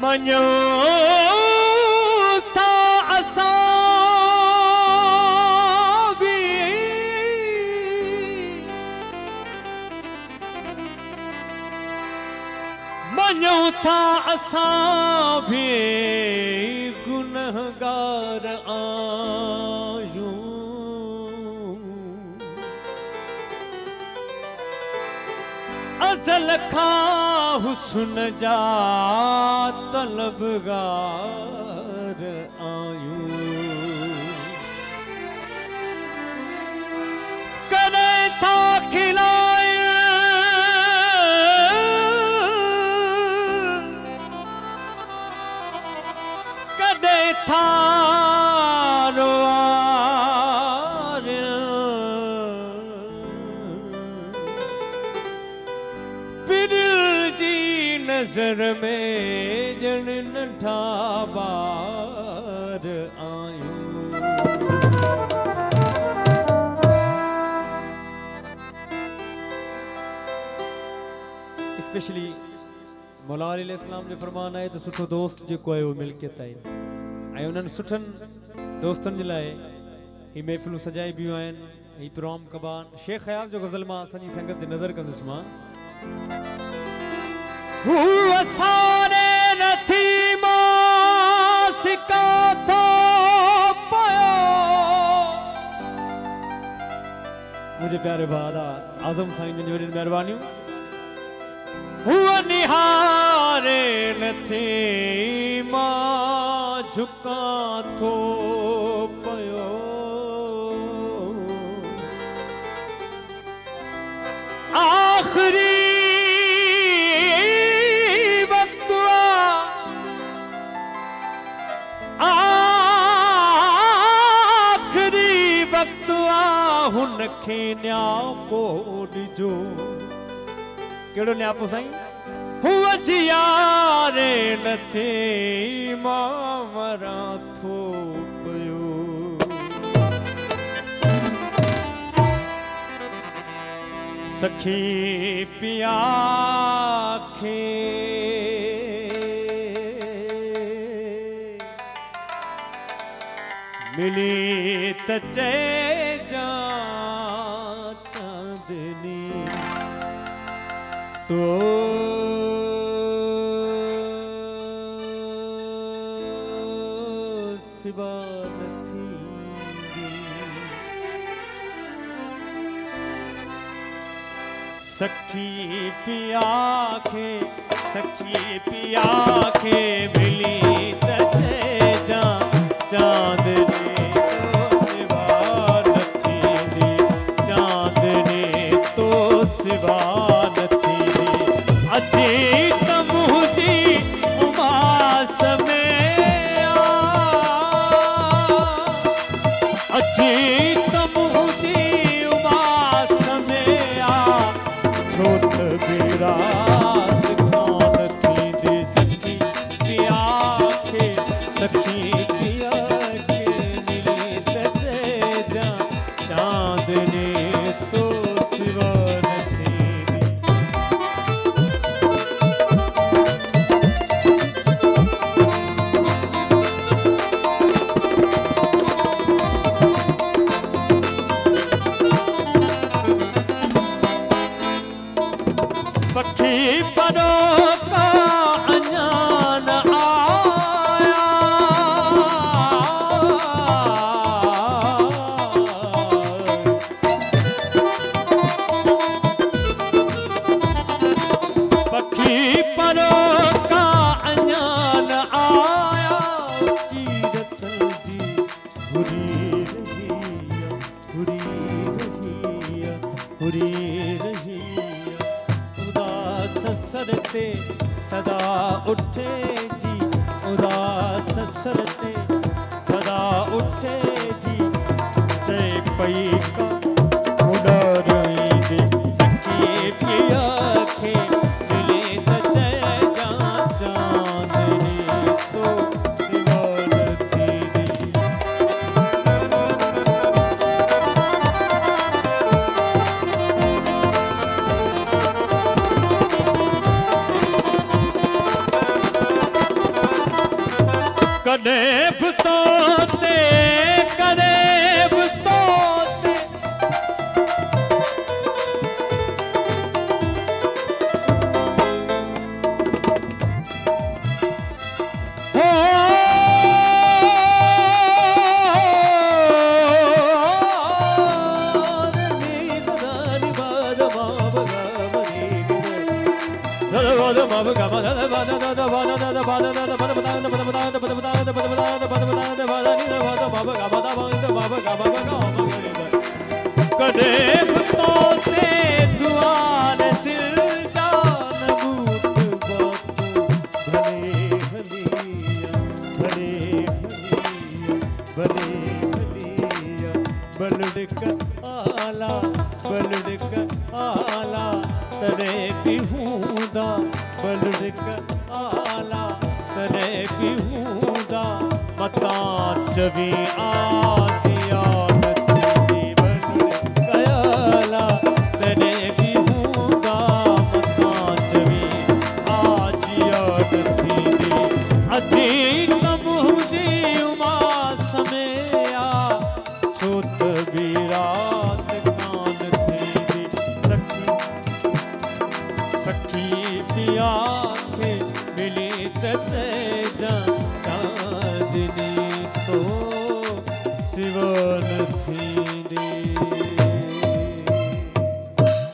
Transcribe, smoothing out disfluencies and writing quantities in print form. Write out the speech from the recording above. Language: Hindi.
मञो था असां भी मञो था असां भी गुनहगार आयूं अज़ल खां हुस्न जा तलबगार आयूं कॾहिं था खिलाए कॾहिं था नजर में जन नठा बार आयूं स्पेशली मौला अलैहिस्सलाम जो फरमान है तो सुठो दोस्त जो कोई वो मिल्कियत है ऐं उन्हनि सुठनि दोस्तनि जे लाइ ही महफ़िलूं सजाई बियूं आहिनि ही प्रोग्राम कबान शेख ख़याल जो गज़ल मां सॼी संगत जे नज़र कंदुसि मां सारे नथी मां सिका थो पयो मुझे प्यारे भादा आज़म साईं जी वॾियूं महिरबानियूं हुआ निहारे नथी मां झुका थो पयो आख़िरी हुनखे न्यापो ॾिजो कहिड़ो न्यापो साईं हुअ जियारे नथे मां मरां थो पियो सखी पिया खे मिली त चइजां चांदनी तो सिवा नथी सखी पिया खे मिली त चइजां चांदनी सदा उठे जी उदास सरते सदा उठे जी ते पई का उड़ाई दे सखी पिया आखे मिले त चए जान चांदनी तो दीवान थी दी। कदे बतोते कदे बतोते हो नींद दानी बाद बाब गावनी कदे बतोते दुआर दिल जान बूत बातू भले भलिया भले भलिया बलड़क आला बलड़क आला तरे बिहूदा बलड़क आला तरे बिहूदा मता चवी आजियान थी बलड़क आला तरे बिहूदा मता चवी आजियान थी अधी कम हुजी उमा समेया छोत बीरात कान थी सखी सखी पिया के मिली त